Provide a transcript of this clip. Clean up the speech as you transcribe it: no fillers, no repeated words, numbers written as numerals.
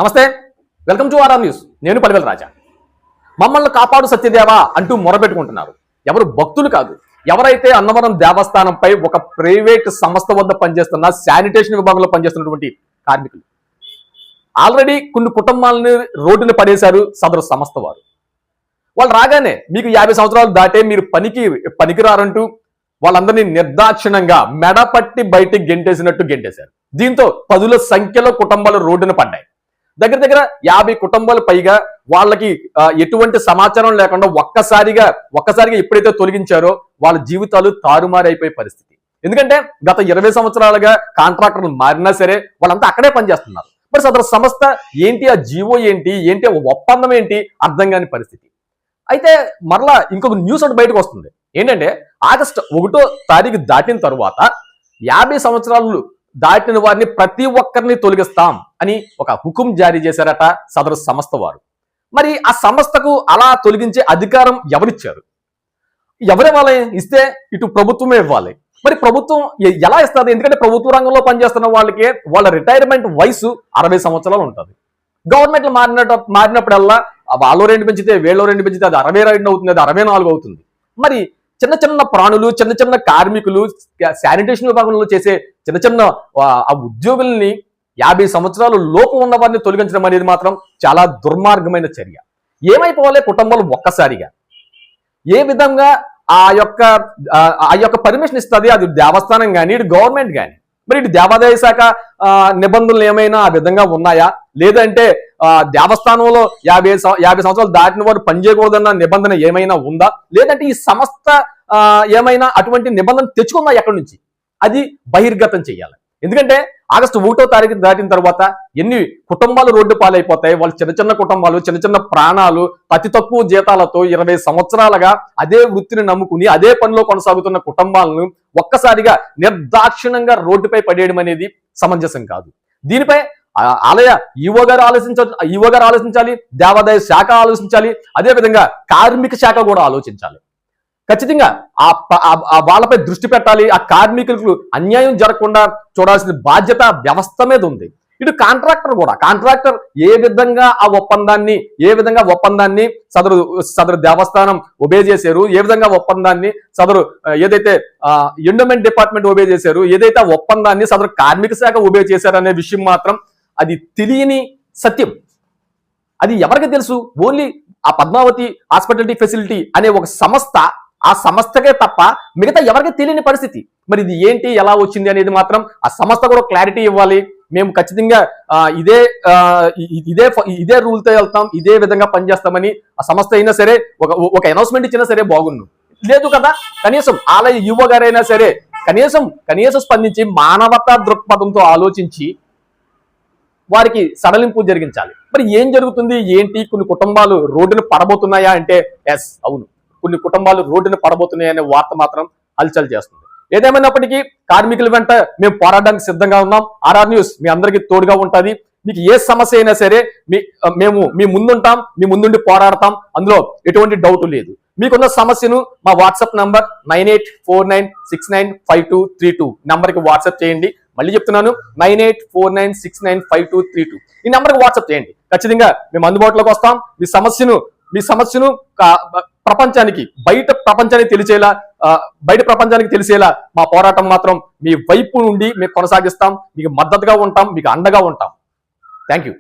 నమస్తే, welcome to RR news. నేను పలివెల రాజా. మమ్మల్ని కాపాడు సత్యదేవా అంటూ మొరపెట్టుకుంటున్నారు. ఎవరు భక్తులు కాదు, ఎవరైతే అన్నవరం దేవస్థానంపై ఒక ప్రైవేట్ సంస్థ వద్ద పనిచేస్తున్న శానిటేషన్ విభాగంలో పనిచేస్తున్నటువంటి కార్మికులు. ఆల్రెడీ కొన్ని కుటుంబాలని రోడ్డును పడేశారు సదరు సంస్థ వారు. వాళ్ళు రాగానే మీకు 50 సంవత్సరాలు దాటే మీరు పనికిరారంటూ వాళ్ళందరినీ నిర్దాక్షిణ్యంగా మెడపట్టి బయటికి గెంటేసినట్టు గెంటేశారు. దీంతో పదుల సంఖ్యలో కుటుంబాలు రోడ్డున పడ్డాయి. దగ్గర 50 కుటుంబాలు పైగా వాళ్ళకి ఎటువంటి సమాచారం లేకుండా ఒక్కసారిగా ఎప్పుడైతే తొలగించారో వాళ్ళ జీవితాలు తారుమారైపోయే పరిస్థితి. ఎందుకంటే గత 20 సంవత్సరాలుగా కాంట్రాక్టర్లు మారినా సరే వాళ్ళంతా అక్కడే పనిచేస్తున్నారు. మరి సదరు సంస్థ ఏంటి, ఆ జీవో ఏంటి, ఒప్పందం ఏంటి అర్థం కాని పరిస్థితి. అయితే మరలా ఇంకొక న్యూస్ ఒకటి బయటకు వస్తుంది. ఏంటంటే ఆగస్టు 1వ తారీఖు దాటిన తరువాత 50 సంవత్సరాలు దాటిన వారిని ప్రతి ఒక్కరిని తొలగిస్తాం అని ఒక హుకుం జారీ చేశారట సదరు సంస్థ వారు. మరి ఆ సంస్థకు అలా తొలగించే అధికారం ఎవరిచ్చారు? ఎవరివ్వాలి? ఇస్తే ఇటు ప్రభుత్వమే ఇవ్వాలి. మరి ప్రభుత్వం ఎలా ఇస్తుంది? ఎందుకంటే ప్రభుత్వ రంగంలో పనిచేస్తున్న వాళ్ళకి వాళ్ళ రిటైర్మెంట్ వయసు 60 సంవత్సరాలు ఉంటుంది. గవర్నమెంట్లు మారినప్పుడల్లా వాళ్ళు 2 పెంచితే వీళ్ళు 2 పెంచితే అది 62 అవుతుంది, అది 64 అవుతుంది. మరి చిన్న ప్రాణులు, చిన్న కార్మికులు, శానిటేషన్ విభాగంలో చేసే చిన్న ఆ ఉద్యోగుల్ని 50 సంవత్సరాలు లోపు ఉన్న వారిని తొలగించడం అనేది మాత్రం చాలా దుర్మార్గమైన చర్య. ఏమైపోవాలి కుటుంబాలు ఒక్కసారిగా? ఏ విధంగా ఆ యొక్క పర్మిషన్ ఇస్తుంది? అది దేవస్థానం కానీ ఇటు గవర్నమెంట్ కానీ. మరి ఇటు దేవాదాయ శాఖ నిబంధనలు ఏమైనా ఆ విధంగా ఉన్నాయా? లేదంటే దేవస్థానంలో 50 సంవత్సరాలు దాటిన వారు పనిచేయకూడదన్న నిబంధన ఏమైనా ఉందా? లేదంటే ఈ సంస్థ ఏమైనా అటువంటి నిబంధన తెచ్చుకుందా ఎక్కడి నుంచి? అది బహిర్గతం చేయాలి. ఎందుకంటే ఆగస్టు 1వ తారీఖు దాటిన తర్వాత ఎన్ని కుటుంబాలు రోడ్డు పాలైపోతాయి. వాళ్ళు చిన్న కుటుంబాలు, చిన్న ప్రాణాలు, అతి తక్కువ జీతాలతో 20 సంవత్సరాలుగా అదే వృత్తిని నమ్ముకుని అదే పనిలో కొనసాగుతున్న కుటుంబాలను ఒక్కసారిగా నిర్దాక్షిణ్యంగా రోడ్డుపై పడేయడం అనేది సమంజసం కాదు. దీనిపై ఆలయ ఈవో గారు ఆలోచించాలి, దేవాదాయ శాఖ ఆలోచించాలి, అదేవిధంగా కార్మిక శాఖ కూడా ఆలోచించాలి. ఖచ్చితంగా వాళ్ళపై దృష్టి పెట్టాలి. ఆ కార్మికులకు అన్యాయం జరగకుండా చూడాల్సిన బాధ్యత వ్యవస్థ మీద ఉంది. ఇటు కాంట్రాక్టర్ ఏ విధంగా ఒప్పందాన్ని సదరు దేవస్థానం ఒబే చేశారు, ఏ విధంగా ఒప్పందాన్ని ఏదైతే ఎండోమెంట్ డిపార్ట్మెంట్ ఒబే చేశారు, ఏదైతే ఒప్పందాన్ని సదరు కార్మిక శాఖ ఒబే చేశారు అనే విషయం మాత్రం అది తెలియని సత్యం. అది ఎవరికి తెలుసు? ఓన్లీ ఆ పద్మావతి హాస్పిటాలిటీ ఫెసిలిటీ అనే ఒక సంస్థ, ఆ సంస్థకే తప్ప మిగతా ఎవరికి తెలియని పరిస్థితి. మరి ఇది ఏంటి, ఎలా వచ్చింది అనేది మాత్రం ఆ సంస్థ కూడా క్లారిటీ ఇవ్వాలి. మేము ఖచ్చితంగా ఇదే రూల్తో వెళ్తాం, ఇదే విధంగా పనిచేస్తామని ఆ సంస్థ అయినా సరే ఒక అనౌన్స్మెంట్ ఇచ్చినా సరే బాగుండు. లేదు కదా, కనీసం ఆలయ యువ గారైనా సరే కనీసం స్పందించి మానవతా దృక్పథంతో ఆలోచించి వారికి సడలింపు జరిగించాలి. మరి ఏం జరుగుతుంది ఏంటి? కొన్ని కుటుంబాలు రోడ్డును పడబోతున్నాయా అంటే ఎస్, అవును, కొన్ని కుటుంబాలు రోడ్డును పడబోతున్నాయనే వార్త మాత్రం హల్చల్ చేస్తుంది. ఏదేమైనప్పటికీ కార్మికుల వెంట మేము పోరాడడానికి సిద్ధంగా ఉన్నాం. ఆర్ఆర్ న్యూస్ మీ అందరికీ తోడుగా ఉంటుంది. మీకు ఏ సమస్య అయినా సరే మేము మీ ముందుంటాం, మీ ముందుండి పోరాడతాం, అందులో ఎటువంటి డౌట్ లేదు. మీకున్న సమస్యను మా వాట్సాప్ నంబర్ 9849695232 నంబర్కి వాట్సాప్ చేయండి. మళ్ళీ చెప్తున్నాను, 9849695232 ఈ నంబర్కి వాట్సాప్ చేయండి. ఖచ్చితంగా మేము అందుబాటులోకి వస్తాం. మీ సమస్యను ప్రపంచానికి బయట ప్రపంచానికి తెలిసేలా మా పోరాటం మాత్రం మీ వైపు నుండి మేము కొనసాగిస్తాం. మీకు మద్దతుగా ఉంటాం, మీకు అండగా ఉంటాం. Thank you.